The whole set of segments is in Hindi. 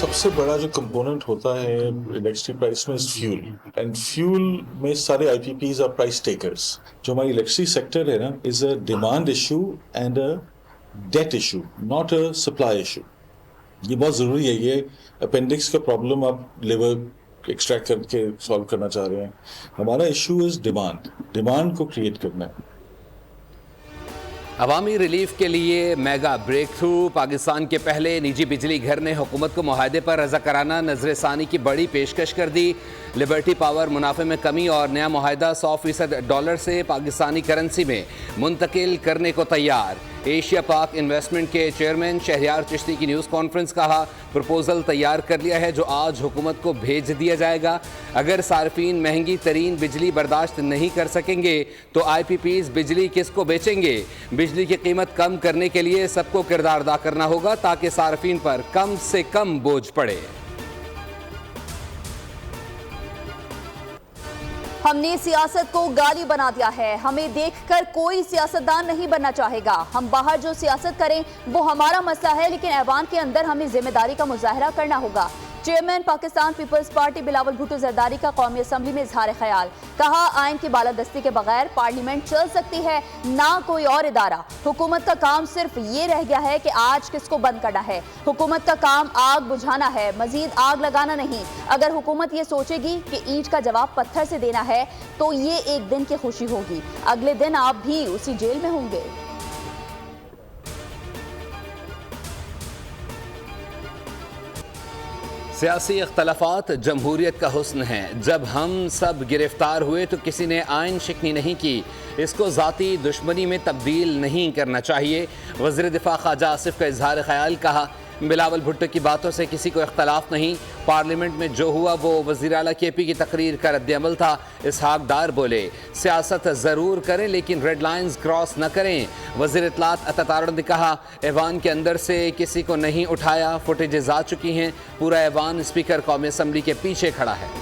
सबसे बड़ा जो कंपोनेंट होता है इलेक्ट्रिसिटी प्राइस में फ्यूल एंड फ्यूल में सारे आईपीपीज आर प्राइस टेकर्स। जो हमारी इलेक्ट्रिसिटी सेक्टर है ना is a demand issue and a debt issue, not a supply issue. ये बहुत जरूरी है। ये अपेंडिक्स का प्रॉब्लम आप लिवर एक्सट्रैक्ट करके सॉल्व करना चाह रहे हैं। हमारा इशू इज डिमांड, डिमांड को क्रिएट करना है। अवामी रिलीफ के लिए मेगा ब्रेक थ्रू। पाकिस्तान के पहले निजी बिजली घर ने हुकूमत को मुआहदे पर रज़ाकाराना नजरसानी की बड़ी पेशकश कर दी। लिबर्टी पावर मुनाफे में कमी और नया मुआहदा $100 से पाकिस्तानी करेंसी में मुंतकिल करने को तैयार। एशिया पाक इन्वेस्टमेंट के चेयरमैन शहरियार चिश्ती की न्यूज़ कॉन्फ्रेंस, कहा प्रपोजल तैयार कर लिया है जो आज हुकूमत को भेज दिया जाएगा। अगर सार्फिन महंगी तरीन बिजली बर्दाश्त नहीं कर सकेंगे तो IPPs बिजली किसको बेचेंगे। बिजली की कीमत कम करने के लिए सबको किरदार अदा करना होगा ताकि सार्फिन पर कम से कम बोझ पड़े। हमने सियासत को गाली बना दिया है। हमें देखकर कोई सियासतदान नहीं बनना चाहेगा। हम बाहर जो सियासत करें वो हमारा मसला है, लेकिन ऐवान के अंदर हमें जिम्मेदारी का मुजाहरा करना होगा। Chairman Pakistan peoples party Bilawal Bhutto Zardari का कौमी असम्बली में इजहार ख्याल, कहा आइन की बालादस्ती के बगैर पार्लियामेंट चल सकती है ना कोई और इदारा। हुकूमत का काम सिर्फ ये रह गया है कि आज किसको बंद करना है। हुकूमत का काम आग बुझाना है, मजीद आग लगाना नहीं। अगर हुकूमत ये सोचेगी कि ईंट का जवाब पत्थर से देना है तो ये एक दिन की खुशी होगी, अगले दिन आप भी उसी जेल में होंगे। सियासी इख्तलाफात जमहूरियत का हुस्न है। जब हम सब गिरफ्तार हुए तो किसी ने आइन शिकनी नहीं की। इसको ज़ाती दुश्मनी में तब्दील नहीं करना चाहिए। वज़ीर दिफा ख्वाजा आसिफ का इजहार ख्याल, कहा बिलावल भुट्टो की बातों से किसी को इख्तलाफ नहीं। पार्लियामेंट में जो हुआ वो वज़ीर आला KP की तकरीर का रद्द-ए-अमल था। इसहाक डार बोले सियासत ज़रूर करें लेकिन रेड लाइन्स क्रॉस न करें। वज़ीर इत्तलात अता तारड़ ने कहा ऐवान के अंदर से किसी को नहीं उठाया, फुटेजेस आ चुकी हैं। पूरा ऐवान स्पीकर कौमी असम्बली के पीछे खड़ा है।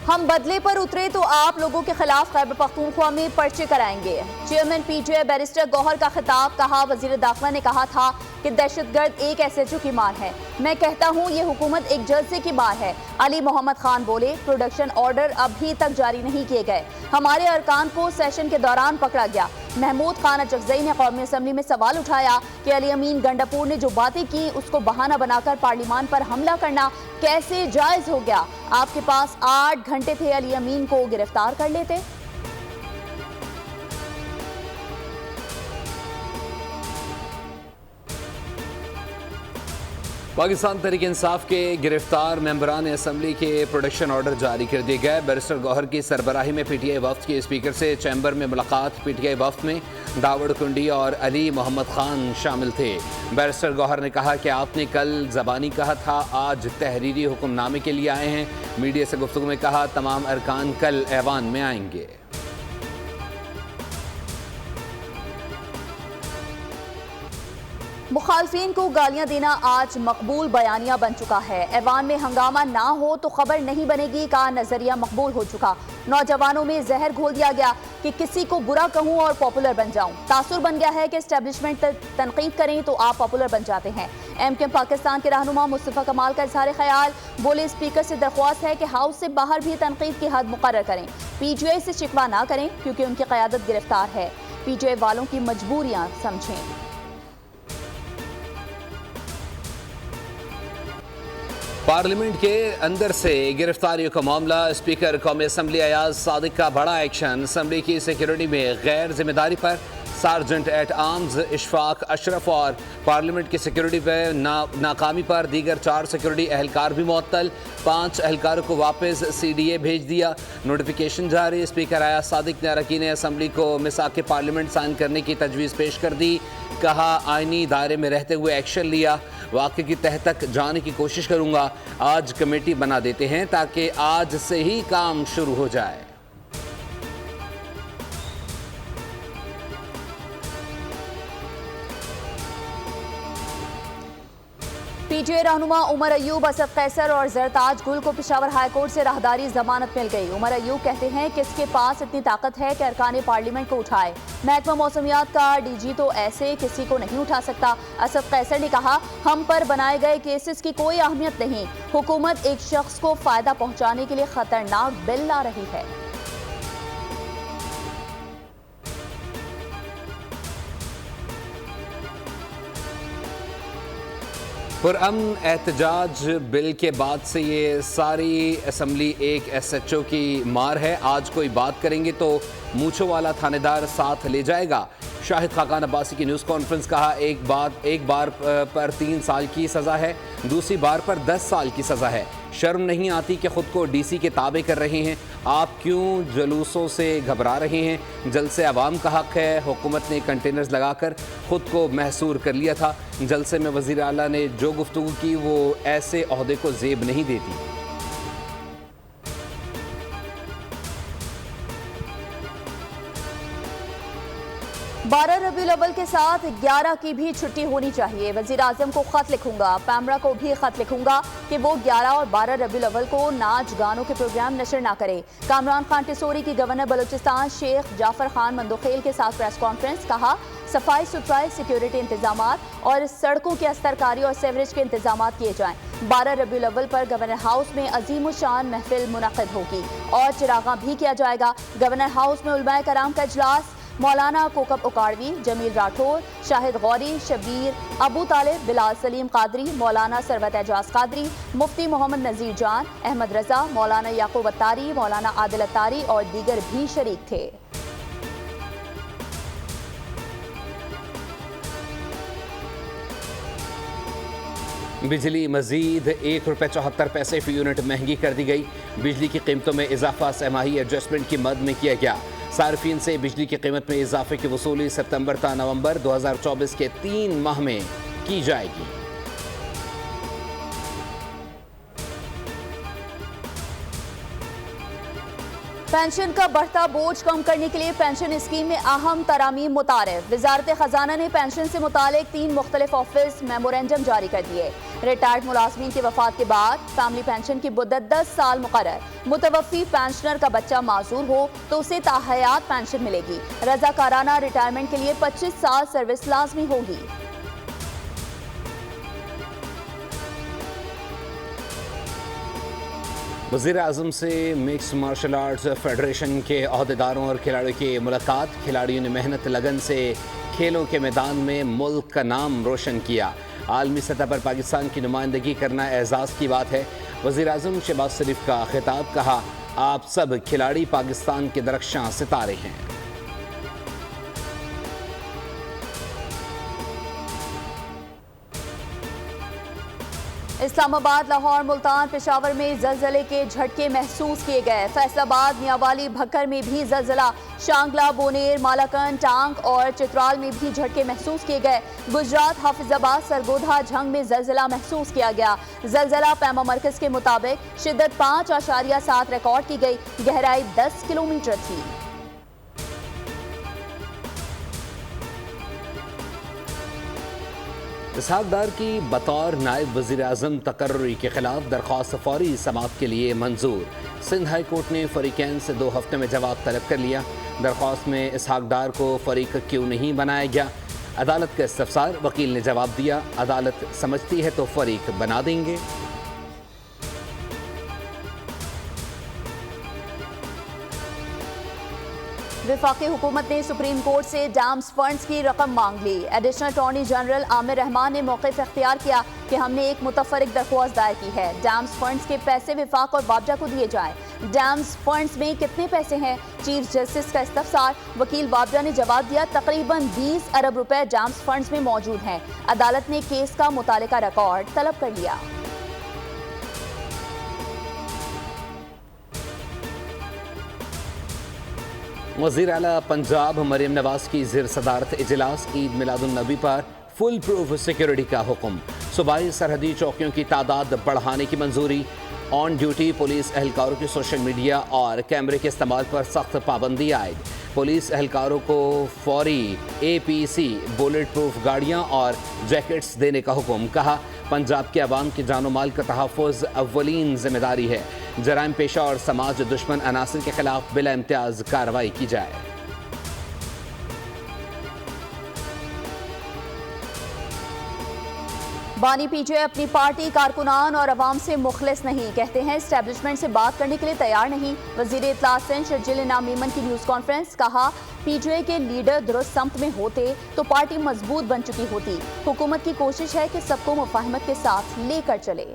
हम बदले पर उतरे तो आप लोगों के खिलाफ खैबर पख्तूनख्वा में पर्चे कराएंगे। चेयरमैन PTI बैरिस्टर गौहर का खिताब, कहा वजीर दाखिला ने कहा था कि दहशतगर्द एक SHO की मार है। मैं कहता हूं ये हुकूमत एक जलसे की मार है। अली मोहम्मद खान बोले प्रोडक्शन ऑर्डर अभी तक जारी नहीं किए गए। हमारे अरकान को सेशन के दौरान पकड़ा गया। महमूद खान अचकजई ने कौमी असम्बली में सवाल उठाया कि अली अमीन गंडापुर ने जो बातें की उसको बहाना बनाकर पार्लियामान पर हमला करना कैसे जायज हो गया। आपके पास 8 घंटे थे, अली अमीन को गिरफ्तार कर लेते। पाकिस्तान तहरीक इंसाफ के गिरफ्तार मेंबरान असम्बली के प्रोडक्शन ऑर्डर जारी कर दिए गए। बैरिस्टर गौहर की सरबराही में PTI वफ्द के स्पीकर से चैम्बर में मुलाकात। PTI वफ्द में दावड़ कुंडी और अली मोहम्मद खान शामिल थे। बैरिस्टर गौहर ने कहा कि आपने कल ज़बानी कहा था, आज तहरीरी हुक्मनामे के लिए आए हैं। मीडिया से गुफ्तगू में कहा तमाम अरकान कल ऐवान में आएंगे। मुखालफिन को गालियां देना आज मकबूल बयानिया बन चुका है। ऐवान में हंगामा ना हो तो खबर नहीं बनेगी का नजरिया मकबूल हो चुका। नौजवानों में जहर घोल दिया गया कि किसी को बुरा कहूं और पॉपुलर बन जाऊं। तासुर बन गया है कि एस्टेब्लिशमेंट तनकीद करें तो आप पॉपुलर बन जाते हैं। MKM पाकिस्तान के रहनुमा मुस्तफ़ा कमाल का इजहार ख्याल, बोले स्पीकर से दरख्वास्त है कि हाउस से बाहर भी तनकीद की हद मुकर्रर करें। PTI से शिकवा ना करें क्योंकि उनकी क़यादत गिरफ्तार है। PTI वालों की मजबूरियां समझें। पार्लियामेंट के अंदर से गिरफ्तारियों का मामला। स्पीकर कौमी असम्बली अयाज सादिक का बड़ा एक्शन। असम्बली की सिक्योरिटी में गैर जिम्मेदारी पर sergeant at arms Ishfaq Ashraf और पार्लियामेंट की सिक्योरिटी पर नाकामी पर दीगर 4 सिक्योरिटी एहलकार भी मुअत्तल। 5 एहलकारों को वापस CDA भेज दिया। नोटिफिकेशन जारी। स्पीकर अयाज सादिक ने अरकान असम्बली को मिसाक पार्लियामेंट साइन करने की तजवीज़ पेश कर दी। कहा आइनी दायरे में रहते हुए एक्शन लिया, वाक़े की तह तक जाने की कोशिश करूंगा। आज कमेटी बना देते हैं ताकि आज से ही काम शुरू हो जाए। पीटीआई रहनुमा उमर अयूब, असद कैसर और जरताज गुल को पेशावर हाई कोर्ट से राहदारी जमानत मिल गई। उमर अयूब कहते हैं कि इसके पास इतनी ताकत है कि अरकान पार्लियामेंट को उठाए। महकमा मौसमियात का डीजी तो ऐसे किसी को नहीं उठा सकता। असद कैसर ने कहा, हम पर बनाए गए केसेस की कोई अहमियत नहीं, हुकूमत एक शख्स को फायदा पहुंचाने के लिए खतरनाक बिल ला रही है। पुरअमन एहतजाज बिल के बाद से ये सारी असम्बली एक SHO की मार है। आज कोई बात करेंगे तो मूछों वाला थानेदार साथ ले जाएगा। शाहिद खाकान अब्बासी की न्यूज़ कॉन्फ्रेंस, कहा एक बार पर 3 साल की सज़ा है, दूसरी बार पर 10 साल की सज़ा है। शर्म नहीं आती कि ख़ुद को DC के ताबे कर रहे हैं? आप क्यों जुलूसों से घबरा रहे हैं? जलसे आवाम का हक़ है। हुकूमत ने कंटेनर्स लगाकर ख़ुद को महसूर कर लिया था। जलसे में वज़ीर आला ने जो गुफ्तगू की वो ऐसे ओहदे को ज़ेब नहीं देती। 12 रबीउल अव्वल के साथ 11 की भी छुट्टी होनी चाहिए। वज़ीर आज़म को ख़त लिखूंगा, पैमरा को भी ख़त लिखूंगा कि वो 11 और 12 रबीउल अव्वल को नाच गानों के प्रोग्राम नशर ना करे। कामरान खान टिसोरी की गवर्नर बलूचिस्तान शेख जाफर खान मंदोखेल के साथ प्रेस कॉन्फ्रेंस, कहा सफाई सुथराई, सिक्योरिटी इंतजामात और सड़कों की अस्तरकारी और सेवरेज के इंतजामात किए जाएं। 12 रबीउल अव्वल पर गवर्नर हाउस में अजीम शान महफिल मुनक़िद होगी और चिरागा भी किया जाएगा। गवर्नर हाउस में उलमाए कराम का इजलास, मौलाना कोकब उकाड़वी, जमील राठौर, शाहिद गौरी, शबीर अबू तालिब, बिलाल सलीम कादरी, मौलाना सरवत एजाज कादरी, मुफ्ती मोहम्मद नज़ीर जान, अहमद रजा, मौलाना याकूब अत्तारी, मौलाना आदिल अत्तारी और दीगर भी शरीक थे। बिजली मजीद ₹1.74 फी यूनिट महंगी कर दी गई। बिजली की कीमतों में इजाफा सहमाही एडजस्टमेंट की मद में किया गया। सार्फिन से बिजली की कीमत में इजाफे की वसूली सितंबर ता नवंबर 2024 के 3 माह में की जाएगी। पेंशन का बढ़ता बोझ कम करने के लिए पेंशन स्कीम में अहम तरामीम मुतारिफ। वजारत खजाना ने पेंशन से मुतालिक 3 मुख्तलिफ ऑफिस मेमोरेंडम जारी कर दिए। रिटायर्ड मुलाजमीन की वफात के बाद फैमिली पेंशन की मुद्दत 10 साल मुकर्रर। मुतवफ़ी पेंशनर का बच्चा माजूर हो तो उसे ताहयात पेंशन मिलेगी। रजाकाराना रिटायरमेंट के लिए 25 साल सर्विस लाजमी होगी। वज़ीर आज़म से मिक्स मार्शल आर्ट्स फेडरेशन के अहदेदारों और खिलाड़ियों की मुलाकात। खिलाड़ियों ने मेहनत लगन से खेलों के मैदान में मुल्क का नाम रोशन किया। आलमी सतह पर पाकिस्तान की नुमाइंदगी करना एजाज़ की बात है। वज़ीर आज़म शहबाज शरीफ का खिताब, कहा आप सब खिलाड़ी पाकिस्तान के दरख्शां सितारे हैं। इस्लामाबाद, लाहौर, मुल्तान, पेशावर में जलजले के झटके महसूस किए गए। फैसलाबाद, मियांवाली, भक्कर में भी जलजला। शांगला, बोनेर, मालाकन, टांग और चित्राल में भी झटके महसूस किए गए। गुजरात, हाफिजाबाद, सरगोधा, झंग में जलजला महसूस किया गया। जलजला पैमा मरकज के मुताबिक शिद्दत 5.7 रिकॉर्ड की गई। गहराई 10 किलोमीटर थी। इसहाक डार की बतौर नायब वज़ीर आज़म तकर्री के खिलाफ दरख्वास्त फौरी समाअत के लिए मंजूर। सिंध हाई कोर्ट ने फरीकैन से 2 हफ्ते में जवाब तलब कर लिया। दरख्वास्त में इसहाक डार को फरीक क्यों नहीं बनाया गया? अदालत का इस्तफसार। वकील ने जवाब दिया, अदालत समझती है तो फरीक बना देंगे। वफाकी हुकूमत ने सुप्रीम कोर्ट से डैम्स फंड्स की रकम मांग ली। Additional attorney general Aamir Rehman ने मौक़िफ़ इख्तियार किया कि हमने एक मुतफरिक दरख्वास्त दायर की है। डैम्स फंड्स के पैसे विफाक और वाबजा को दिए जाएं। डैम्स फंड्स में कितने पैसे हैं? चीफ जस्टिस का इस्तफसार। वकील वाबजा ने जवाब दिया, तकरीबन 20 अरब रुपए डैम्स फंड्स में मौजूद हैं। अदालत ने केस का मुतालिका रिकॉर्ड तलब कर लिया। वज़ीर आला पंजाब मरियम नवाज की ज़ेर सदारत इजलास। ईद मिलादुन्नबी पर फुल प्रूफ सिक्योरिटी का हुक्म। सूबाई सरहदी चौकियों की तादाद बढ़ाने की मंजूरी। ऑन ड्यूटी पुलिस एहलकारों की सोशल मीडिया और कैमरे के इस्तेमाल पर सख्त पाबंदी आयद। पुलिस एहलकारों को फौरी APC बुलेट प्रूफ गाड़ियाँ और जैकेट्स देने का हुक्म। कहा पंजाब के अवाम के जानो माल का तहफ़्फ़ुज़ अव्वलीन जिम्मेदारी है। जराइम पेशा और समाज दुश्मन अनासर के खिलाफ बिला इम्तियाज़ कार्रवाई की जाए। बानी पीजे अपनी पार्टी कारकुनान और अवाम से मुखलिस नहीं, कहते हैं एस्टेब्लिशमेंट से बात करने के लिए तैयार नहीं। वजीर इत्तला सिंध शर्जील इनाम मीमन की न्यूज़ कॉन्फ्रेंस, कहा पीजे के लीडर दुरुस्त समत में होते तो पार्टी मजबूत बन चुकी होती। हुकूमत की कोशिश है कि सबको मुफाहमत के साथ लेकर चले।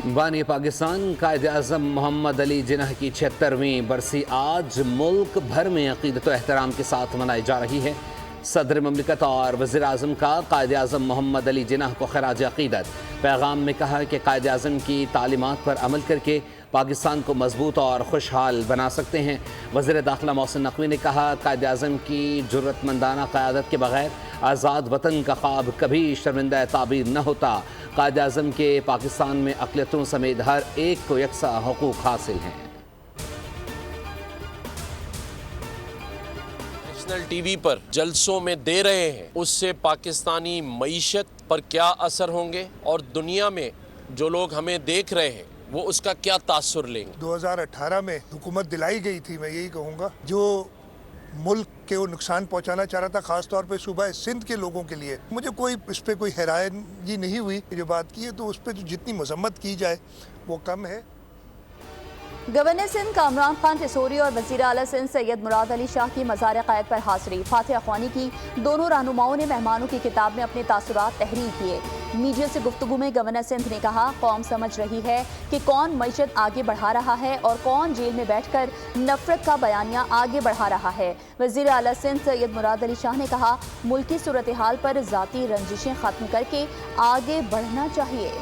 बानी पाकिस्तान कायद-ए-आज़म मोहम्मद अली जिन्नाह की 76वीं बरसी आज मुल्क भर में अक़ीदत व एहतराम के साथ मनाई जा रही है। सदर ममलिकत और वज़ीर आज़म का कायद-ए-आज़म मोहम्मद अली जिन्नाह को खराज अक़ीदत। पैगाम में कहा कि कायद-ए-आज़म की तालीमात पर अमल करके पाकिस्तान को मजबूत और खुशहाल बना सकते हैं। वज़ीर दाखिला मोहसिन नकवी ने कहा कायद-ए-आज़म की जुर्रतमंदाना क़यादत के बगैर आज़ाद वतन का ख्वाब कभी शर्मिंदा ताबीर न होता। कायद-ए-आज़म के पाकिस्तान में अक़लियतों समेत हर एक को यकसा हुकूक हासिल हैं। नेशनल टीवी पर जलसों में दे रहे हैं, उससे पाकिस्तानी मईशत पर क्या असर होंगे और दुनिया में जो लोग हमें देख रहे हैं वो उसका क्या तासुर लेंगे। 2018 में हुकूमत दिलाई गई थी, मैं यही कहूँगा, जो मुल्क के वो नुकसान पहुंचाना चाह रहा था, खासतौर पे सूबा सिंध के लोगों के लिए। मुझे कोई इस पर कोई हैरानी नहीं हुई। जो बात की है तो उस पर जितनी मजम्मत की जाए वो कम है। गवर्नर सिंध कामरान खान टिसोरी और वज़ीर आला सिंध सैयद मुराद अली शाह की मज़ार क़ायद पर हाज़िरी। फातिहा अख़वानी की दोनों रहनुमाओं ने मेहमानों की किताब में अपने तासुरात तहरीर किए। मीडिया से गुफ्तगू में गवर्नर सिंध ने कहा कौम समझ रही है कि कौन मईशत आगे बढ़ा रहा है और कौन जेल में बैठकर नफरत का बयानिया आगे बढ़ा रहा है। वज़ीर आला सिंध सैयद मुराद अली शाह ने कहा मुल्क की सूरत हाल पर ज़ाती रंजिशें ख़त्म करके आगे बढ़ना चाहिए।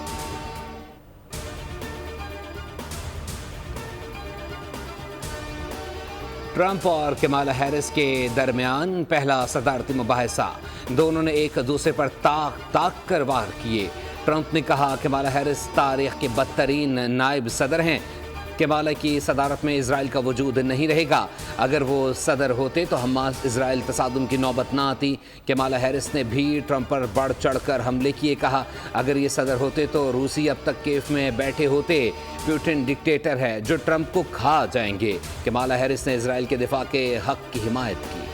ट्रंप और कमाला हैरिस के दरमियान पहला सदारती मुबाहिसा। दोनों ने एक दूसरे पर ताक कर वार किए। ट्रंप ने कहा कमाला हैरिस तारीख के बदतरीन नायब सदर हैं। कमाला की सदारत में इजराइल का वजूद नहीं रहेगा। अगर वो सदर होते तो हमास इजराइल तसादुम की नौबत ना आती। कमाला हैरिस ने भी ट्रंप पर बढ़ चढ़ कर हमले किए। कहा अगर ये सदर होते तो रूसी अब तक केफ में बैठे होते। पुतिन डिक्टेटर है जो ट्रंप को खा जाएंगे। कमाला हैरिस ने इजराइल के दिफा के हक की हिमायत की।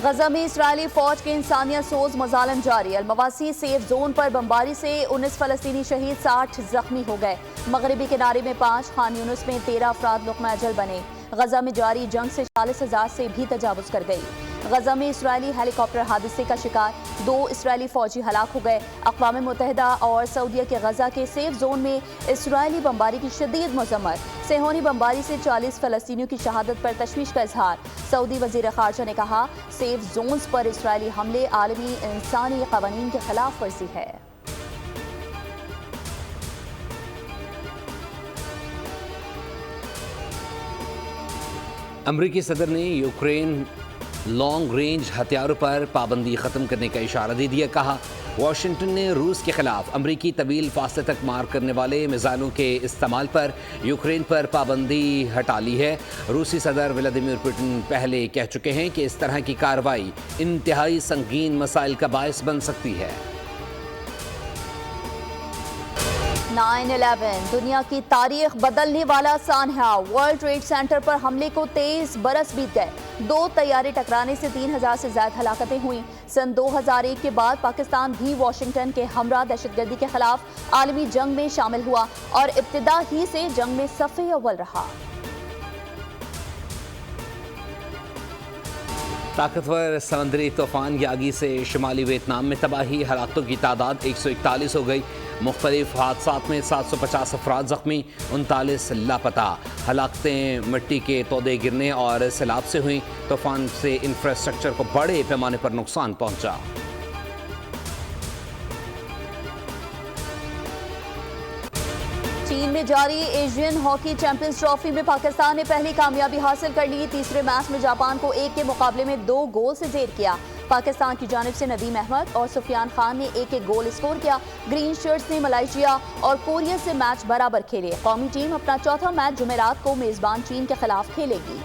गजा में इस्राएली फौज के इंसानियत सोज मजालम जारी। अलमवासी सेफ जोन पर बमबारी से 19 फलस्तीनी शहीद, 60 जख्मी हो गए। मगरबी किनारे में 5, खान यूनुस में 13 अफराद लुक़मा अजल बने। गजा में जारी जंग से 40,000 से भी तजावुज कर गई। गजा में इस्राएली हेलीकॉप्टर हादसे का शिकार, 2 इस्राएली फौजी हलाक हो गए। अक़वाम मुत्तहिदा और सऊदीया के गजा के सेफ जोन में इस्राएली बमबारी की शदीद मज़म्मत। सेहोनी बमबारी से 40 फलस्तीनियों की शहादत पर तशवीश का इजहार। सऊदी वज़ीर ख़ारजा ने कहा सेफ जोन्स पर इस्राएली हमले आलमी इंसानी क़वानीन के खिलाफ वर्जी है। अमरीकी सदर ने यूक्रेन लॉन्ग रेंज हथियारों पर पाबंदी ख़त्म करने का इशारा दे दिया। कहा वाशिंगटन ने रूस के खिलाफ अमरीकी तवील फासले तक मार करने वाले मिसाइलों के इस्तेमाल पर यूक्रेन पर पाबंदी हटा ली है। रूसी सदर व्लादिमीर पुतिन पहले कह चुके हैं कि इस तरह की कार्रवाई इंतहाई संगीन मसाइल का बायस बन सकती है। 9/11 दुनिया की तारीख बदलने वाला सानहा। वर्ल्ड ट्रेड सेंटर पर हमले को 23 बरस बीत गए। 2 तैयारे टकराने से 3000 से ज्यादा हलाकतें हुई। सन 2001 के बाद पाकिस्तान भी वाशिंगटन के हमरा दहशतगर्दी के खिलाफ आलमी जंग में शामिल हुआ और इब्तिदा ही से जंग में सफ़े अव्वल रहा। ताकतवर समंदरी तूफान यागी से शुमाली वियतनाम में तबाही, हलाकतों की तादाद 141 हो गई। मुख्तलिफ हादसात में 750 अफराद जख्मी, 39 लापता। हलाकतें मिट्टी के तोदे गिरने और सैलाब से हुई। तूफान से इंफ्रास्ट्रक्चर को बड़े पैमाने पर नुकसान पहुंचा। चीन में जारी एशियन हॉकी चैंपियंस ट्रॉफी में पाकिस्तान ने पहली कामयाबी हासिल कर ली। तीसरे मैच में जापान को 1 के मुकाबले में 2 गोल से जेर किया। पाकिस्तान की जानिब से नदीम अहमद और सुफियान खान ने एक एक गोल स्कोर किया। ग्रीन शर्ट्स ने मलेशिया और कोरिया से मैच बराबर खेले। कौमी टीम अपना चौथा मैच जुमेरात को मेजबान चीन के खिलाफ खेलेगी।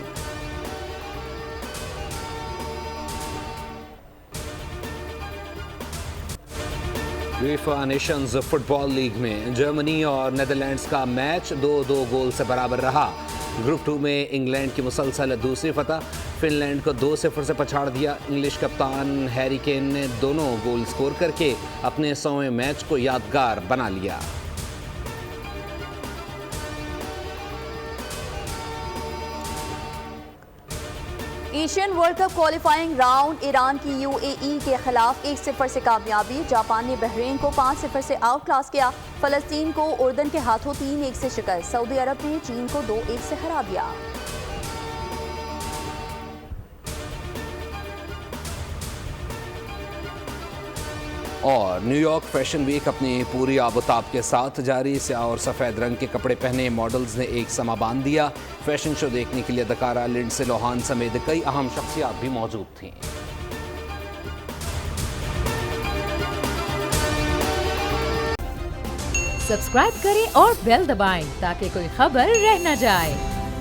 यूएफा नेशंस फुटबॉल लीग में जर्मनी और नेदरलैंड्स का मैच 2-2 गोल से बराबर रहा। ग्रुप 2 में इंग्लैंड की मुसलसल दूसरी फतह, फिनलैंड को 2-0 से पछाड़ दिया। इंग्लिश कप्तान हैरी केन ने दोनों गोल स्कोर करके अपने 100वें मैच को यादगार बना लिया। Asian world cup qualifying round Iran की यूएई के खिलाफ 1-0 से कामयाबी। जापान ने बहरीन को 5-0 से आउट क्लास किया। फलस्तीन को उर्दन के हाथों 3-1 से शिकस्त। सऊदी अरब ने चीन को 2-1 से हरा दिया। और न्यूयॉर्क फैशन वीक अपनी पूरी आबोताब के साथ जारी। स्याह और सफ़ेद रंग के कपड़े पहने मॉडल्स ने एक समा बांध दिया। फैशन शो देखने के लिए अदाकारा लिंडसे लोहान समेत कई अहम शख्सियात भी मौजूद थीं। सब्सक्राइब करें और बेल दबाएं ताकि कोई खबर रह न जाए।